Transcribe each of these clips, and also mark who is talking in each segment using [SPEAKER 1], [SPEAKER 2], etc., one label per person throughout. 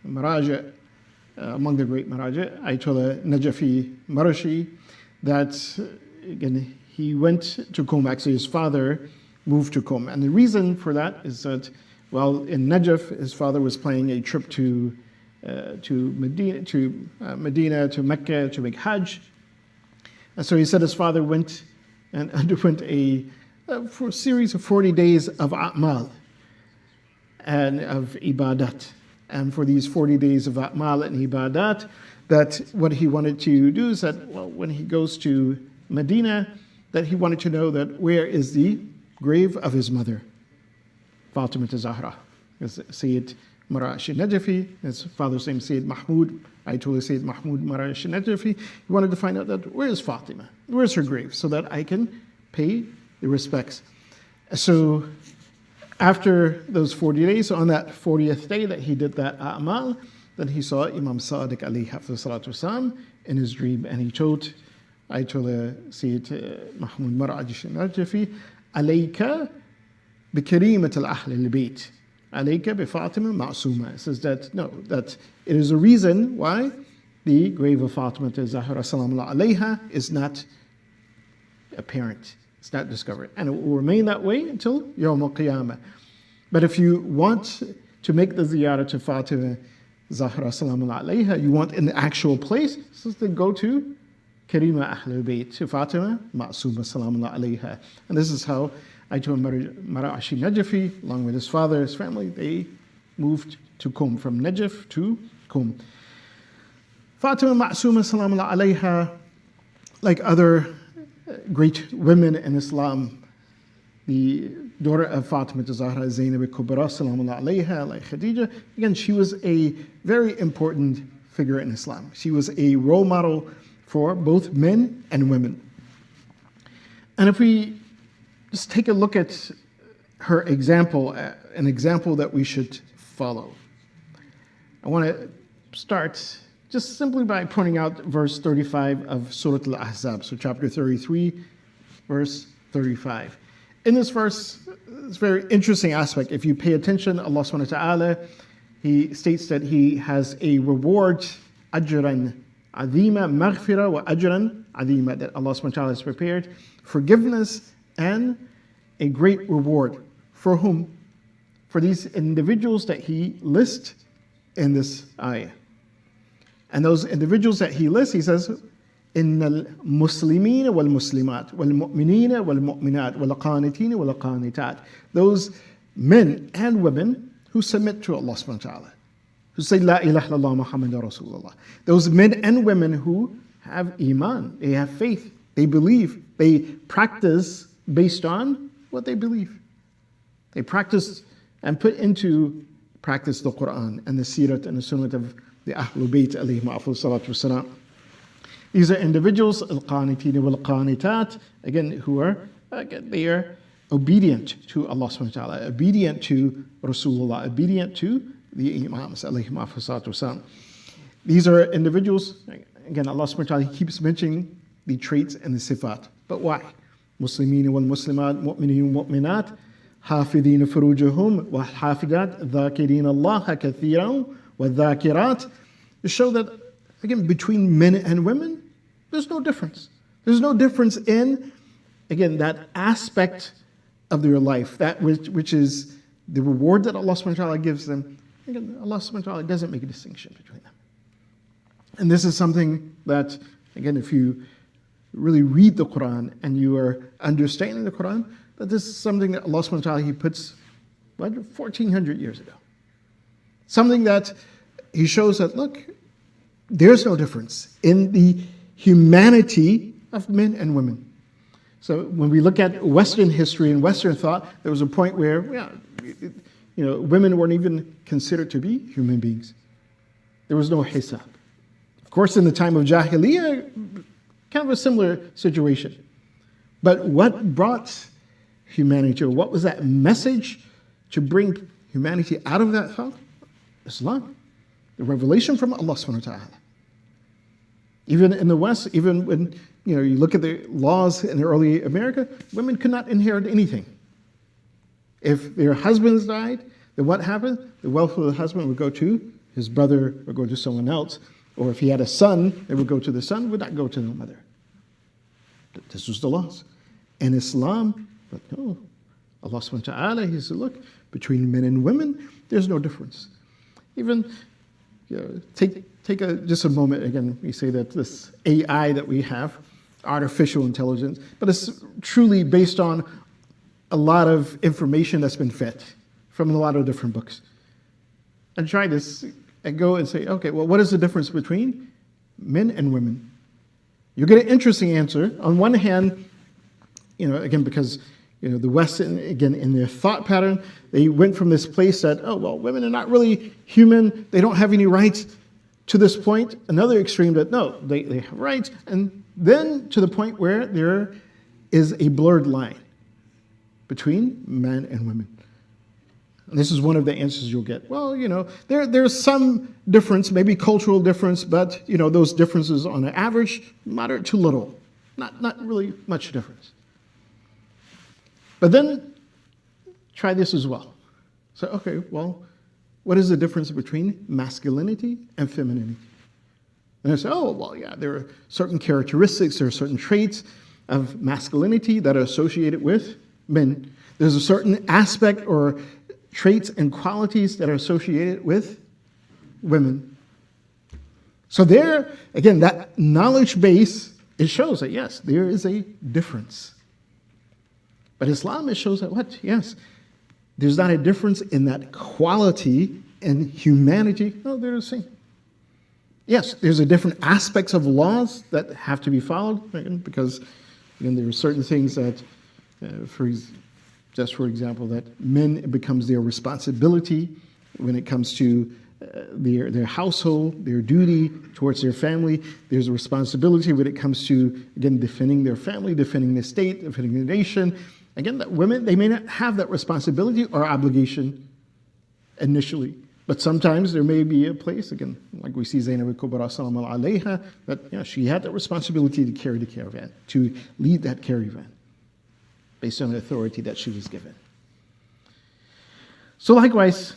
[SPEAKER 1] Maraja, among the great Maraja, Ayatollah Najafi Marashi, that again, he went to Qom. Actually, his father moved to Qom. And the reason for that is that, well, in Najaf, his father was planning a trip to Medina, to Mecca, to make Hajj. And so he said his father went and underwent for a series of 40 days of a'mal and of ibadat. And for these 40 days of a'mal and ibadat, that what he wanted to do is that, well, when he goes to Medina, that he wanted to know that where is the grave of his mother, Fatima Zahra. Sayyid Marashi Najafi, his father's name Sayyid Mahmud, Ayatollah Sayyid Mahmud Marashi Najafi. He wanted to find out that where is Fatima, where's her grave, so that I can pay the respects. So after those 40 days, on that 40th day that he did that a'mal, then he saw Imam Sadiq alayhi salatu wasalam in his dream, and he told Ayatollah Sayyid Mahmud Marashi Najafi, alayka bi karimat al-ahl al-bayt, alayka bi Fatima Masouma. It says that, no, that it is a reason why the grave of Fatima Zahra salamullah alayha is not apparent. It's not discovered. And it will remain that way until Yawm al-Qiyamah. But if you want to make the ziyarah to Fatima Zahra salamullah alayha, you want in the actual place, so then go to Karima Ahlul Bayt, to Fatima Masouma salamullah alayha. And this is how Ayatollah Marashi Najafi, along with his father, his family, they moved to Qom, from Najaf to Qom. Fatima Masouma salamullah alayha, like other great women in Islam, the daughter of Fatima Zahra, Zainab al-Kubra salamullah alayha, like Khadija, again, she was a very important figure in Islam. She was a role model for both men and women. And if we just take a look at her example, an example that we should follow, I want to start just simply by pointing out verse 35 of Surah Al-Ahzab, so chapter 33, verse 35. In this verse, it's a very interesting aspect. If you pay attention, Allah subhanahu wa ta'ala, He states that He has a reward, ajran azima, maghfira wa ajran azima, that Allah subhanahu wa ta'ala has prepared forgiveness and a great reward. For whom? For these individuals that He lists in this ayah. And those individuals that He lists, He says, إِنَّ الْمُسْلِمِينَ وَالْمُسْلِمَاتِ وَالْمُؤْمِنِينَ وَالْمُؤْمِنَاتِ وَالْقَانِتِينَ وَالْقَانِتَاتِ. Those men and women who submit to Allah subhanahu wa ta'ala, who say, La ilaha illallah Muhammadur Rasulullah. Those men and women who have iman, they have faith, they believe, they practice based on what they believe. They practice and put into practice the Quran and the Sirat and the Sunnah of the Ahlul Bayt alayhim afdal salatu wasalam. These are individuals, al-qanitin wal-qanitat, again, who are, they are obedient to Allah subhanahu wa ta'ala, obedient to Rasulullah, obedient to the Imams alayhim afdal salatu wasalam. These are individuals, again, Allah subhanahu wa ta'ala, He keeps mentioning the traits and the sifat. But why? Muslimin wal-muslimat, mu'minin wal-mu'minat, حافظين فروجهم والحافظات ذاكرين الله كثيرا والذاكرات, to show that, again, between men and women, there's no difference. There's no difference in, again, that aspect of their life, that which is the reward that Allah subhanahu wa ta'ala gives them. Again, Allah subhanahu wa ta'ala doesn't make a distinction between them. And this is something that, again, if you really read the Quran and you are understanding the Quran, that this is something that Allah subhanahu wa ta'ala, He puts, 1,400 years ago. Something that He shows that, look, there's no difference in the humanity of men and women. So when we look at Western history and Western thought, there was a point where, women weren't even considered to be human beings. There was no hisab. Of course, in the time of Jahiliyyah, kind of a similar situation. But what brought humanity, or what was that message to bring humanity out of that thought? Islam, the revelation from Allah subhanahu wa ta'ala. Even in the West, even when you look at the laws in early America, women could not inherit anything. If their husbands died, then what happened? The wealth of the husband would go to his brother would go to someone else, or if he had a son, it would go to the son, would not go to the mother. This was the laws. In Islam, but no. Allah subhanahu wa ta'ala, he said, look, between men and women, there's no difference. Even, take just a moment, again, we say that this AI that we have, artificial intelligence, but it's truly based on a lot of information that's been fed from a lot of different books. And try this and go and say, okay, well, what is the difference between men and women? You get an interesting answer. On one hand, again, because the West, again, in their thought pattern, they went from this place that, oh, well, women are not really human, they don't have any rights, to this point, another extreme that, no, they have rights, and then to the point where there is a blurred line between men and women. And this is one of the answers you'll get. Well, there's some difference, maybe cultural difference, but, those differences on an average, moderate to little, not really much difference. But then try this as well. So, okay, well, what is the difference between masculinity and femininity? And I say, oh, well, yeah, there are certain characteristics, there are certain traits of masculinity that are associated with men. There's a certain aspect or traits and qualities that are associated with women. So there, again, that knowledge base, it shows that, yes, there is a difference. But Islam, it shows that what? Yes, there's not a difference in that quality and humanity. No, they're the same. Yes, there's a different aspects of laws that have to be followed, because there are certain things that, for example, that men, it becomes their responsibility when it comes to their household, their duty towards their family. There's a responsibility when it comes to, again, defending their family, defending the state, defending the nation. Again, that women, they may not have that responsibility or obligation initially. But sometimes there may be a place, again, like we see Zainab al-Kubra, salam alayha, that she had the responsibility to carry the caravan, to lead that caravan, based on the authority that she was given. So likewise,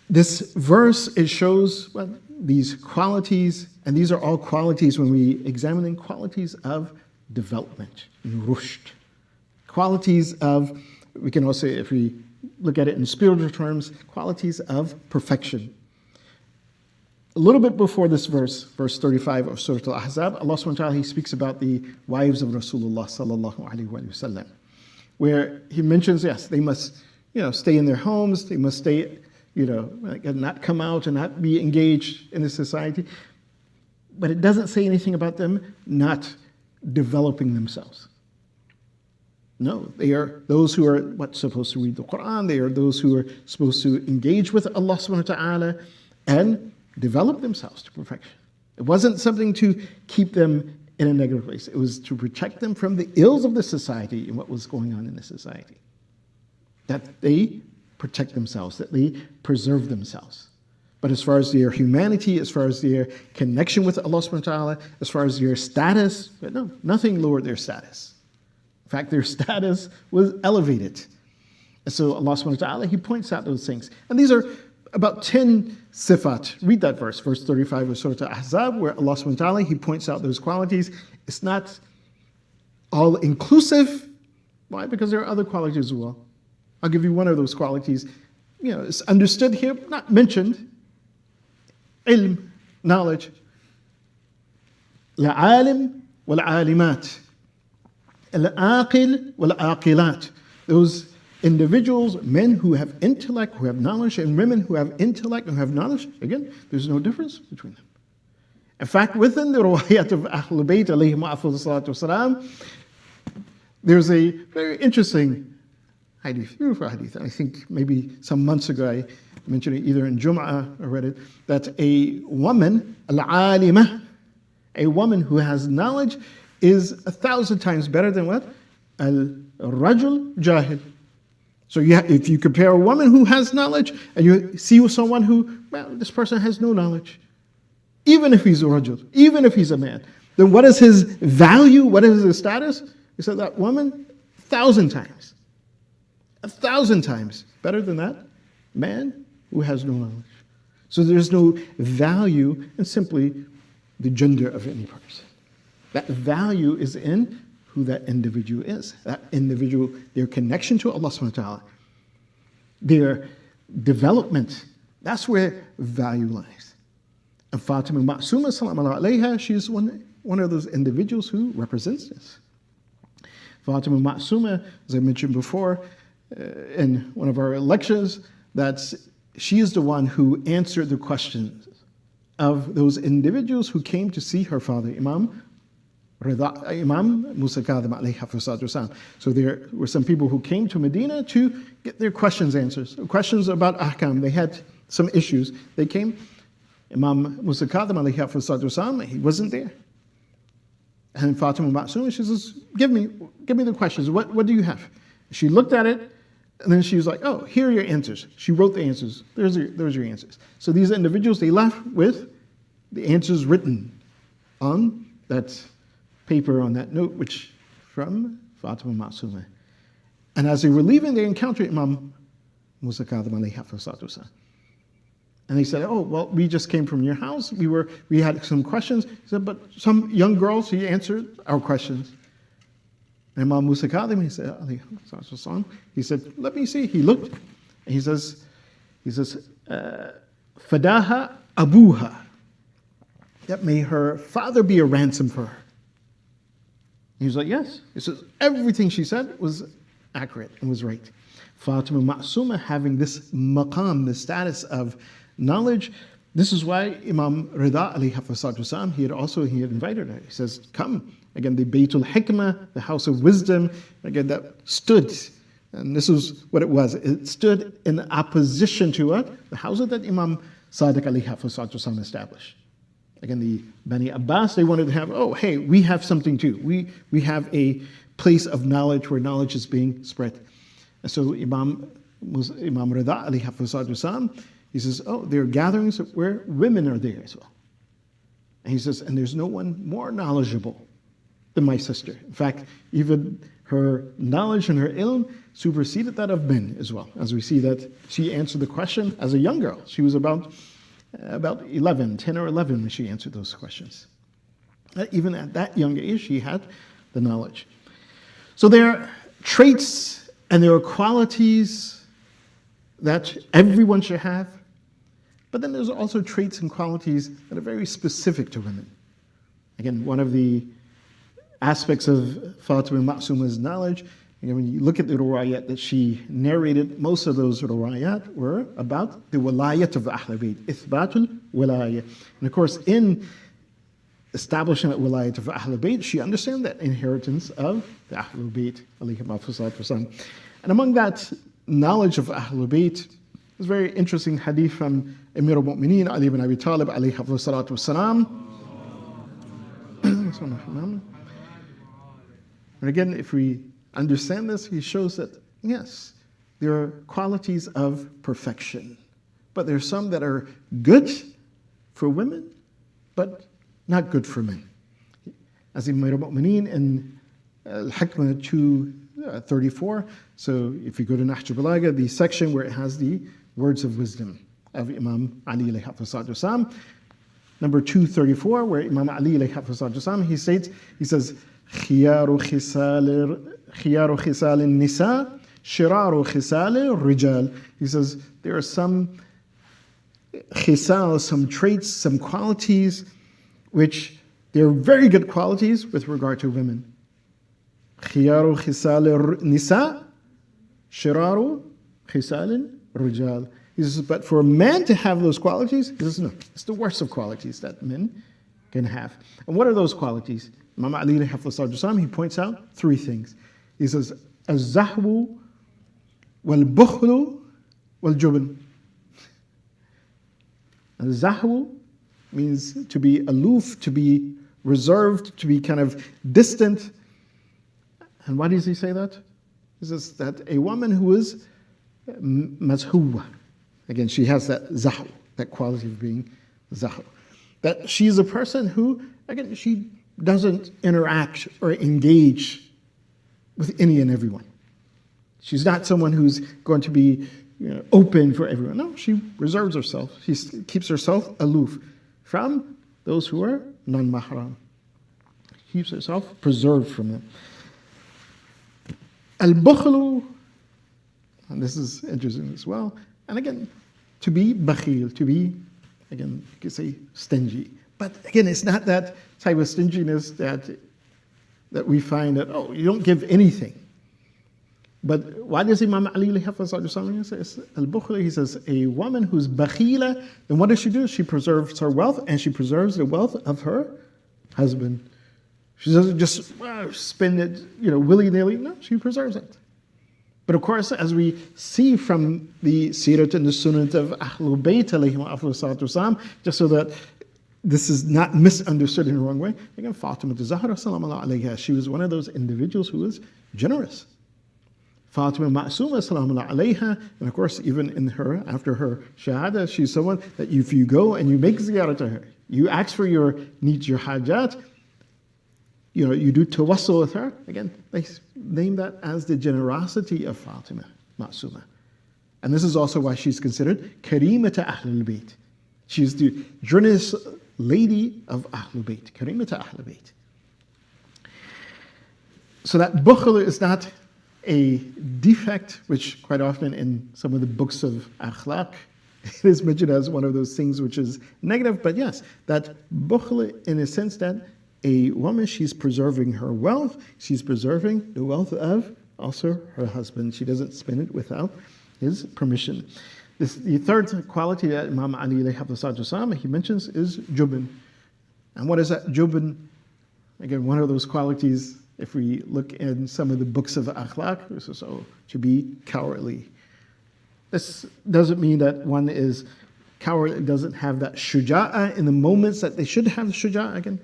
[SPEAKER 1] this verse, it shows these qualities, and these are all qualities when we examine qualities of development, rushd. Qualities of, we can also, if we look at it in spiritual terms, qualities of perfection. A little bit before this verse 35 of Surah Al-Ahzab, Allah subhanahu wa ta'ala, He speaks about the wives of Rasulullah sallallahu alayhi wa sallam, where He mentions, yes, they must, stay in their homes, they must stay, not come out and not be engaged in the society. But it doesn't say anything about them not developing themselves. No, they are those who are supposed to read the Quran. They are those who are supposed to engage with Allah subhanahu wa ta'ala and develop themselves to perfection. It wasn't something to keep them in a negative place. It was to protect them from the ills of the society and what was going on in the society. That they protect themselves, that they preserve themselves. But as far as their humanity, as far as their connection with Allah subhanahu wa ta'ala, as far as their status, no, nothing lowered their status. In fact, their status was elevated. And so Allah subhanahu wa ta'ala, He points out those things. And these are about 10 sifat. Read that verse 35 of Surah Al-Ahzab, where Allah subhanahu wa ta'ala, He points out those qualities. It's not all inclusive. Why? Because there are other qualities as well. I'll give you one of those qualities. It's understood here, not mentioned. Ilm, knowledge. La'alim wal-alimat. Al-aqil wal-aqilat. Those individuals, men who have intellect, who have knowledge, and women who have intellect and have knowledge, again, there's no difference between them. In fact, within the riwayat of Ahlul Bayt, alayhim salatu wasalam, there's a very interesting hadith, beautiful hadith. I think maybe some months ago I mentioned it either in Jum'ah, I read it, that a woman, al-alima, a woman who has knowledge, is 1,000 times better than what? Al-rajul jahil. So if you compare a woman who has knowledge and you see someone who, this person has no knowledge, even if he's a rajul, even if he's a man, then what is his value? What is his status? He said that woman, 1,000 times. 1,000 times better than that man who has no knowledge. So there's no value in simply the gender of any person. That value is in who that individual is. That individual, their connection to Allah subhanahu wa ta'ala, their development, that's where value lies. And Fatima Masouma, salam Allah alayha, she's one of those individuals who represents this. Fatima Masouma, as I mentioned before in one of our lectures, that she is the one who answered the questions of those individuals who came to see her father, Imam Musa Kadhim alayhi hafizah. So there were some people who came to Medina to get their questions answered. Questions about ahkam. They had some issues. They came. Imam Musa Kadhim alayhi hafizah, he wasn't there. And Fatima Masouma, she says, give me the questions. What do you have? She looked at it, and then she was like, oh, here are your answers. She wrote the answers. Those are your answers. So these individuals, they left with the answers written on that paper, on that note, which from Fatima Masouma. And as they were leaving, they encountered Imam Musa Kadhim alayhi hafizah. And they said, oh, well, we just came from your house. We had some questions. He said, but some young girls, he answered our questions. And Imam Musa Kadhim, he said, let me see. He looked, and he says, Fadaha Abuha. That may her father be a ransom for her. He was like, yes. He says, everything she said was accurate and was right. Fatima Masouma having this maqam, the status of knowledge, this is why Imam Rida alayhi hafizah, he had invited her. He says, come. Again, the Baytul Hikmah, the house of wisdom, again, that stood, and this is what it was. It stood in opposition to what? The house that Imam Sadiq alayhi hafizah established. Again, the Bani Abbas, they wanted to have, oh, hey, we have something too. We have a place of knowledge where knowledge is being spread. And so Imam Rida alayhi hafizah, he says, oh, there are gatherings where women are there as well. And he says, and there's no one more knowledgeable than my sister. In fact, even her knowledge and her ilm superseded that of men as well. As we see that she answered the question as a young girl. She was about 11, 10 or 11 when she answered those questions. Even at that young age, she had the knowledge. So there are traits and there are qualities that everyone should have. But then there's also traits and qualities that are very specific to women. Again, one of the aspects of Fatima Masouma's knowledge, when you look at the ruwayat that she narrated, most of those ruwayat were about the wilayat of the Ahlul Bayt, Ithbatul Wilayah. And of course, in establishing that wilayat of the Ahlul Bayt, she understood that inheritance of the Ahlul Bayt, alayhim afsalatu wasalam. And among that knowledge of Ahlul Bayt, there's a very interesting hadith from Amir al-Mu'mineen, Ali ibn Abi Talib, alayhi salatu wasalam. And again, if we understand this, he shows that, yes, there are qualities of perfection, but there are some that are good for women, but not good for men. As Amir al-Mu'mineen in Al-Hikmah 234, so if you go to Nahj al-Balagha, the section where it has the words of wisdom of Imam Ali alayhi salatu, number 234, where Imam Ali alayhi salatu, he says, خيار خصال النساء شرار خصال الرجال. He says there are some khisal, some traits, some qualities which they're very good qualities with regard to women. خيار خصال النساء شرار خصال الرجال. He says, but for a man to have those qualities, he says, no, it's the worst of qualities that men can have. And what are those qualities? Imam Ali he points out three things. He says, az-zahwu wal-bukhlu wal-jubn. Az-zahwu means to be aloof, to be reserved, to be kind of distant. And why does he say that? He says that a woman who is mazhuwa, again, she has that zahw, that quality of being zahw. That she's a person who, again, she doesn't interact or engage with any and everyone. She's not someone who's going to be open for everyone. No, she reserves herself. She keeps herself aloof from those who are non-mahram. Keeps herself preserved from them. Al-bukhlu, and this is interesting as well, and again, to be bakhil, to be, again, you could say stingy. But again, it's not that type of stinginess that we find that, oh, you don't give anything. But why does Imam Ali says, Al-Bukhli, he says, a woman who's bakhila, then what does she do? She preserves her wealth, and she preserves the wealth of her husband. She doesn't just spend it, willy-nilly. No, she preserves it. But of course, as we see from the Sirat and the Sunnat of Ahlul Bayt, just so that this is not misunderstood in the wrong way, again, Fatima Zahra, salam alayha, she was one of those individuals who was generous. Fatima Masouma, salam alayha, and of course, even in her, after her shahada, she's someone that if you go and you make ziyarah to her, you ask for your needs, your hajat, you do tawassul with her. Again, they name that as the generosity of Fatima Masouma. And this is also why she's considered Karimata Ahlul Bayt. She's the generous lady of Ahlul Bayt, Karimata Ahlul Bayt. So that bukhl is not a defect, which quite often in some of the books of akhlaq, it is mentioned as one of those things which is negative. But yes, that bukhl in a sense that a woman, she's preserving her wealth, she's preserving the wealth of also her husband. She doesn't spend it without his permission. The third quality that Imam Ali he mentions is jubn. And what is that jubn? Again, one of those qualities, if we look in some of the books of akhlaq, this is to be cowardly. This doesn't mean that one is coward and doesn't have that shuja'ah in the moments that they should have the shuja'ah. Again,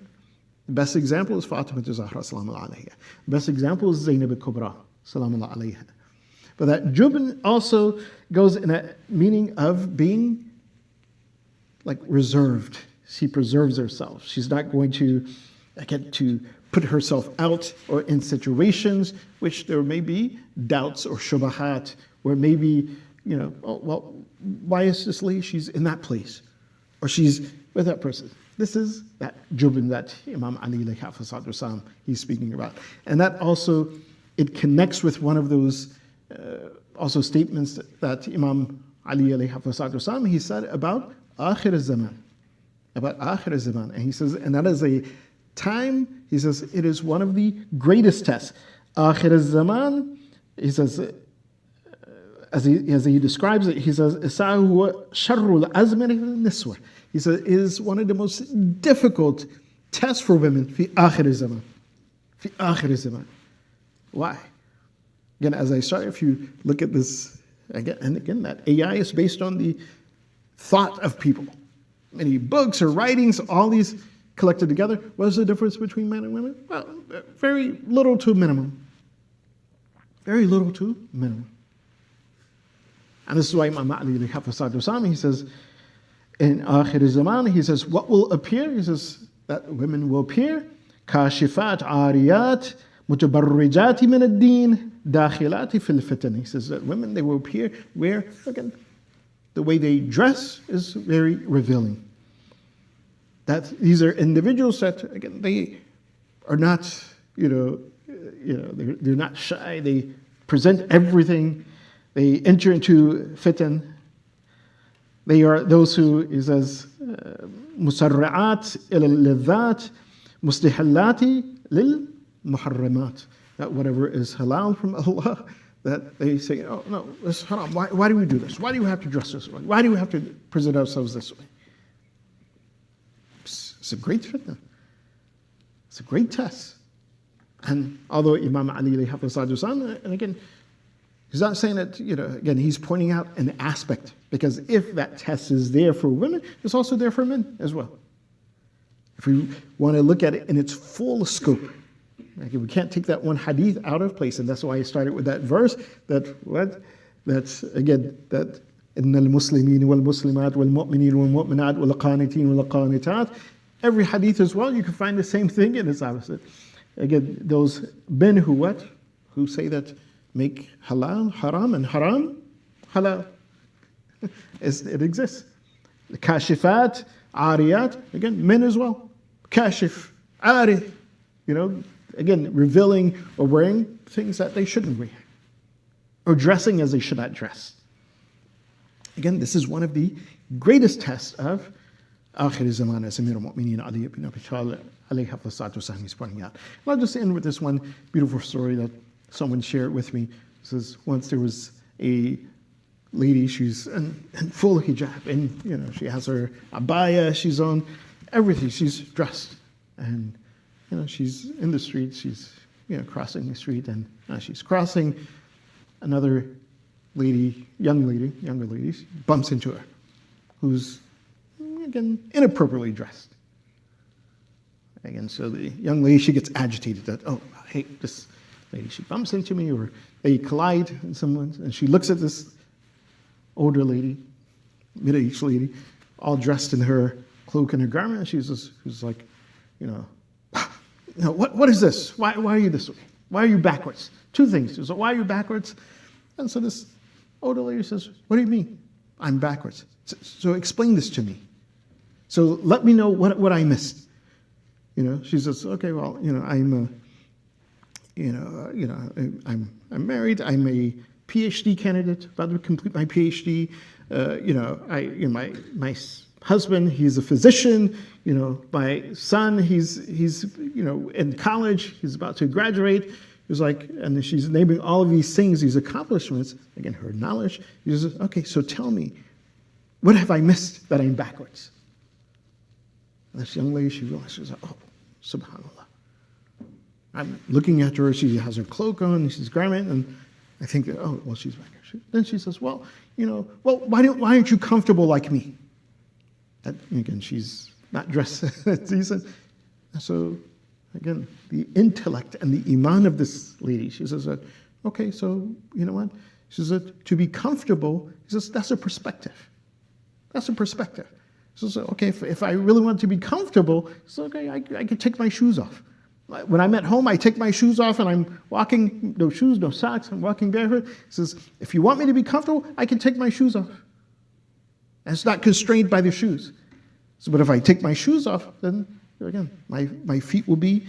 [SPEAKER 1] the best example is Fatima Zahra, salam alayha. The best example is Zainab al-Kubra, salam alayha. But that jubn also goes in a meaning of being like reserved. She preserves herself. She's not going to get to put herself out or in situations which there may be doubts or shubahat, or maybe, why is this lady? She's in that place, or she's with that person. This is that jubn that Imam Ali he's speaking about. And that also, it connects with one of those also statements that Imam Ali he said about Akhir al-Zaman. About Akhir al-Zaman. And he says, and that is a time, he says, it is one of the greatest tests. Akhir al-Zaman, he says, as he describes it, he says, Isa'hu sharrul azmani niswa. He says, it is one of the most difficult tests for women, fi akhir al-Zaman. Fi akhir al-Zaman. Why? Again, as I start, if you look at this, again, that AI is based on the thought of people. Many books or writings, all these collected together. What is the difference between men and women? Well, very little to minimum. Very little to minimum. And this is why Imam Ali he says, in Akhir Zaman, he says, what will appear? He says that women will appear, kashifat ariyat, mutabarrijati min ad-din, dakhilati fil fitan. He says that women, they will appear where, again, the way they dress is very revealing. That these are individuals that, again, they are not, they're not shy. They present everything. They enter into fitan. They are those who, he says, musarra'at il-ladhat, mustihallati lil-muharramat. That whatever is halal from Allah, that they say, oh no, this is haram. Why do we do this? Why do we have to dress this way? Why do we have to present ourselves this way? It's a great fitna. It's a great test. And although Imam Ali and again, he's not saying that, again, he's pointing out an aspect, because if that test is there for women, it's also there for men as well. If we want to look at it in its full scope, okay, we can't take that one hadith out of place, and that's why I started with that verse, that's again, that إِنَّ الْمُسْلِمِينَ وَالْمُسْلِمَاتِ وَالْمُؤْمِنِينَ وَالْمُؤْمِنَاتِ وَالْقَانِتِينَ وَالْقَانِتَاتِ. Every hadith as well, you can find the same thing in its opposite. Again, those men who say that make halal haram and haram halal. It exists. The kashifat, ariyat, again, men as well. Kashif, ari, again, revealing or wearing things that they shouldn't wear, or dressing as they should not dress. Again, this is one of the greatest tests of Akhir Zaman, as Amir al-Mu'mineen Ali ibn Abi Talib alayhi salatu wasalam is pointing out. And I'll just end with this one beautiful story that someone shared with me. It says once there was a lady, she's in full hijab, and she has her abaya, she's on everything, she's dressed, and she's in the street, she's crossing the street, and as she's crossing, another lady, younger lady, bumps into her, who's again inappropriately dressed. Again, so the young lady, she gets agitated that, oh, hey, this lady, she bumps into me, or they collide, and she looks at this older lady, middle-aged lady, all dressed in her cloak and her garment, and she's like, what is this? Why are you this way? Why are you backwards? Two things. She's like, why are you backwards? And so this older lady says, what do you mean? I'm backwards. So explain this to me. So let me know what I missed. She says, okay, well, I'm married. I'm a PhD candidate, about to complete my PhD. My husband, he's a physician. My son, he's in college. He's about to graduate. He was like, and she's naming all of these things, these accomplishments. Again, her knowledge. She says, okay, so tell me, what have I missed that I'm backwards? And this young lady, she realized, she was like, oh, subhanAllah. I'm looking at her, she has her cloak on, she's garment, and I think that, oh, well, she's backwards. Then she says, well, why aren't you comfortable like me? Again, she's not dressed decent. So, again, the intellect and the iman of this lady, she says that, okay, so, you know what? She says that to be comfortable, she says, that's a perspective. That's a perspective. She says, okay, if I really want to be comfortable, it's okay, I can take my shoes off. When I'm at home, I take my shoes off and I'm walking, no shoes, no socks, I'm walking barefoot. He says, if you want me to be comfortable, I can take my shoes off. And it's not constrained by the shoes. So, but if I take my shoes off, then again, my feet will be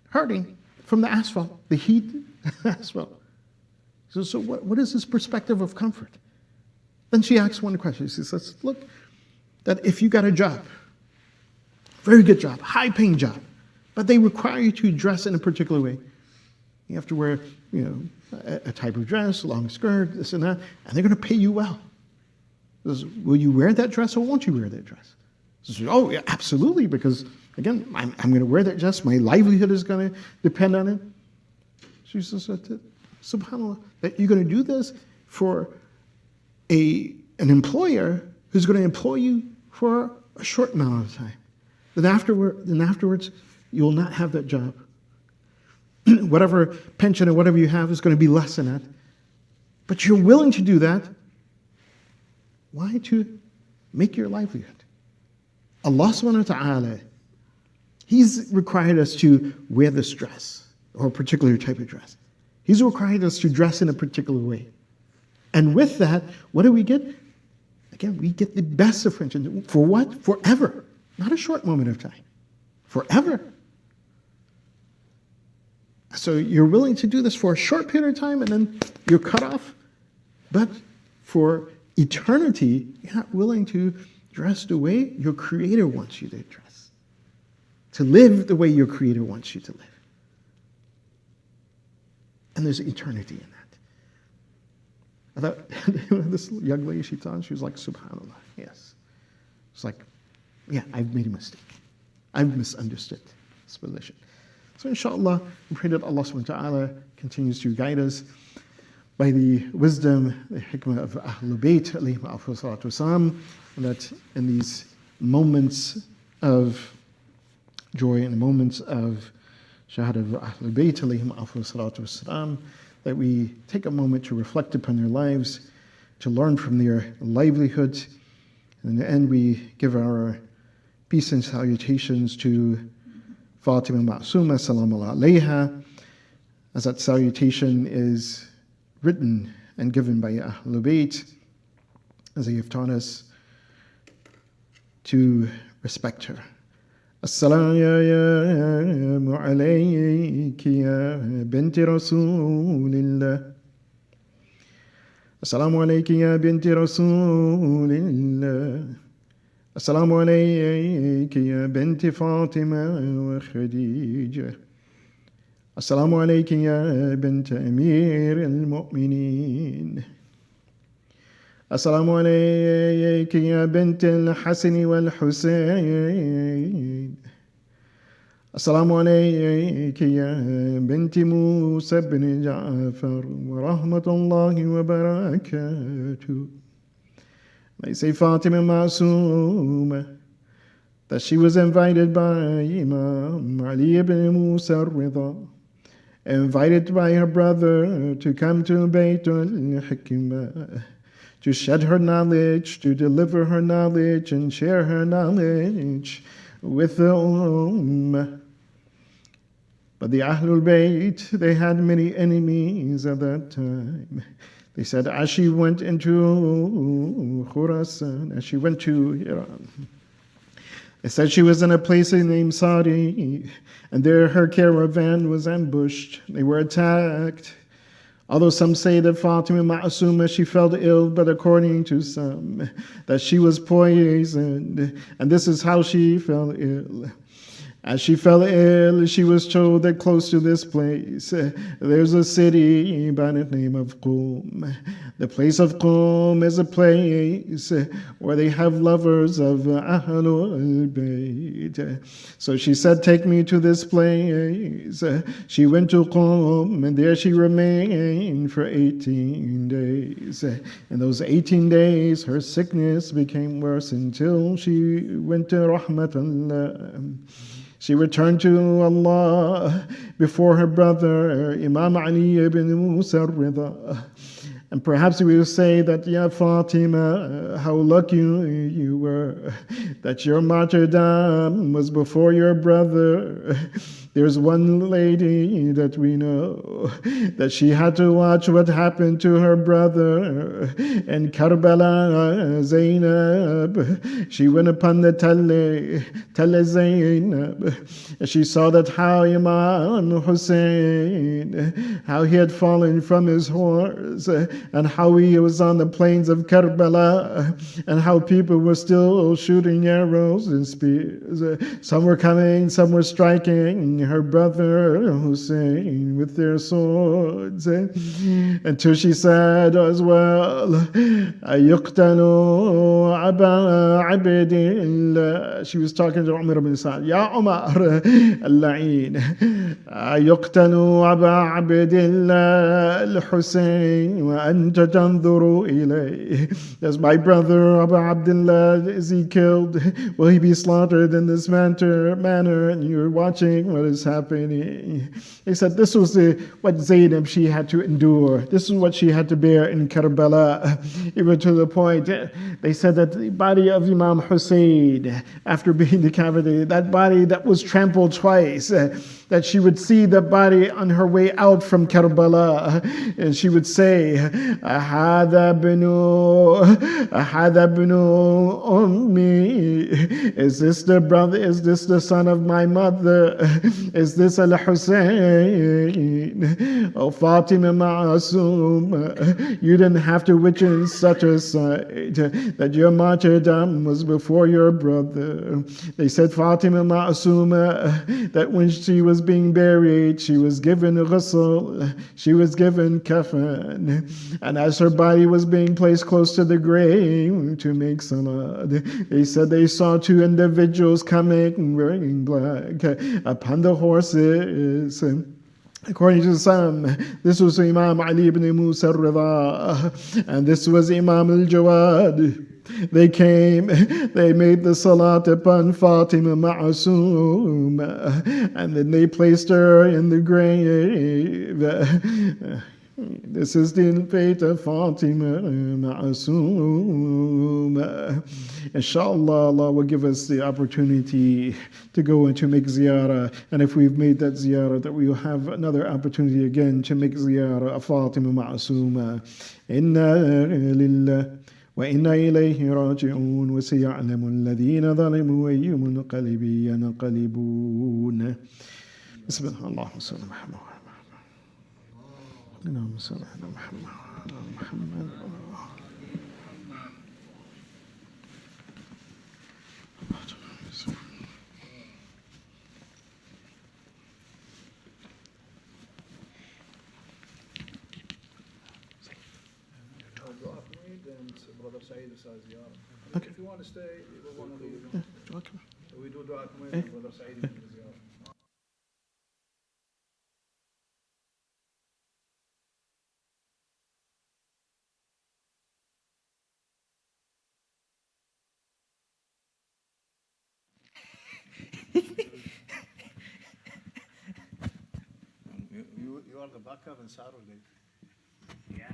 [SPEAKER 1] hurting from the asphalt, the heat asphalt. So what is this perspective of comfort? Then she asks one question. She says, look, that if you got a job, very good job, high-paying job, but they require you to dress in a particular way. You have to wear, a type of dress, long skirt, this and that, and they're going to pay you well. Says, will you wear that dress or won't you wear that dress? Says, oh, yeah, absolutely, because, again, I'm going to wear that dress. My livelihood is going to depend on it. She says, subhanAllah, that you're going to do this for an employer who's going to employ you for a short amount of time. Then afterwards, you will not have that job. Whatever pension or whatever you have is going to be less than that. But you're willing to do that. Why? To make your livelihood. Allah subhanahu wa ta'ala, He's required us to wear this dress, or a particular type of dress. He's required us to dress in a particular way. And with that, what do we get? Again, we get the best of friendship. For what? Forever. Not a short moment of time. Forever. So you're willing to do this for a short period of time and then you're cut off. But for eternity, you're not willing to dress the way your Creator wants you to dress. To live the way your Creator wants you to live. And there's eternity in that. I thought, this young lady, she was like, subhanAllah, yes. It's like, yeah, I've made a mistake. I've misunderstood this position. So inshallah, we pray that Allah subhanahu wa ta'ala continues to guide us by the wisdom, the hikmah of Ahlul Bayt, alayhim afdal salatu wasalam, and that in these moments of joy and the moments of shahada of Ahlul Bayt, alayhim afdal salatu wasalam, that we take a moment to reflect upon their lives, to learn from their livelihoods. And in the end, we give our peace and salutations to Fatima Masouma, salamu alayha, as that salutation is written and given by Ahlul Bayt. as they have taught us to respect her. Assalamu alayki ya binti Rasulillah. Assalamu alayki ya binti Rasulillah. Assalamu alayki ya binti Fatima wa Khadija. Assalamu alayki ya binti Amir al-Mu'mineen. Assalamu alayki ya binti al-Hasan wal-Husayn. Assalamu alayki ya binti Musa ibn Ja'far wa rahmatullahi wa barakatuh. They say Fatima Masouma, that she was invited by Imam Ali ibn Musa al-Ridha, invited by her brother to come to Bayt al-Hikmah, to shed her knowledge, to deliver her knowledge and share her knowledge with the Ummah. But the Ahlul Bayt, they had many enemies at that time. They said, as she went into Khurasan, as she went to Iran, they said she was in a place named Saudi, and there her caravan was ambushed. They were attacked. Although some say that Fatima Masouma, she felt ill, but according to some, that she was poisoned, and this is how she fell ill. As she fell ill, she was told that close to this place, there's a city by the name of Qum. The place of Qum is a place where they have lovers of Ahlul Bayt. So she said, take me to this place. She went to Qum, and there she remained for 18 days. In those 18 days, her sickness became worse until she went to Rahmatullah. She returned to Allah before her brother, Imam Ali ibn Musa al-Ridha. And perhaps we will say that, Ya Fatima, how lucky you were, that your martyrdom was before your brother. There's one lady that we know, that she had to watch what happened to her brother in Karbala, Zainab. She went upon the Tell Zainab, and she saw that how Imam Hussein, how he had fallen from his horse, and how he was on the plains of Karbala, and how people were still shooting arrows and spears. Some were coming, some were striking her brother Hussein with their swords, until she said as well, Ayuqtalu Aba Abdillah. She was talking to Umar ibn Sa'd. Ya Umar al-La'in, Ayuqtalu Aba Abdillah al-Hussein wa anta tanzuru ilayh. Does my brother Abu Abdullah, is he killed? Will he be slaughtered in this manner? And you're watching what is happening. They said this was what Zainab she had to endure. This is what she had to bear in Karbala. Even to the point, they said that the body of Imam Hussein, after being decapitated, that body that was trampled twice, that she would see the body on her way out from Karbala, and she would say, Ahada binu ummi. Is this the brother? Is this the son of my mother? Is this Al-Hussein? Oh, Fatima Masouma, you didn't have to witness such a sight, that your martyrdom was before your brother. They said Fatima Masouma, that when she was being buried, she was given a ghusl, she was given kafan, and as her body was being placed close to the grave to make salat, they said they saw two individuals coming wearing black upon the horses. According to some, this was Imam Ali ibn Musa al-Ridha, and this was Imam al-Jawad. They came, they made the salat upon Fatima Masouma, and then they placed her in the grave. This is the fate of Fatima Masouma. Inshallah, Allah will give us the opportunity to go and to make ziyarah. And if we've made that ziyarah, that we will have another opportunity again to make ziyarah of Fatima Masouma. Inna lillah وإنا إليه راجعون وسيعلم الذين ظلموا أي منقلب ينقلبون. بسم الله. اللهم صل على محمد. اللهم صل على محمد.
[SPEAKER 2] Okay. If you want to stay, we'll want to leave.
[SPEAKER 1] Okay.
[SPEAKER 2] We do dua with Brother Saeed in the ziyarah. You are the backup in Saturday. Yeah.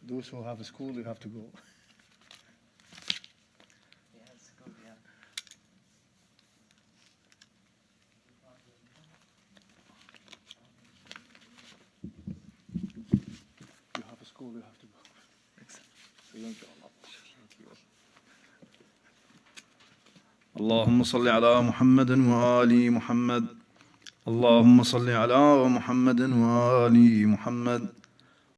[SPEAKER 2] Those who have a school, you have to go.
[SPEAKER 3] Yeah, it's good, yeah.
[SPEAKER 2] You have a school, you have to go. So you don't go. اللهم صل على محمد وآل محمد. اللهم صل على محمد وآل محمد.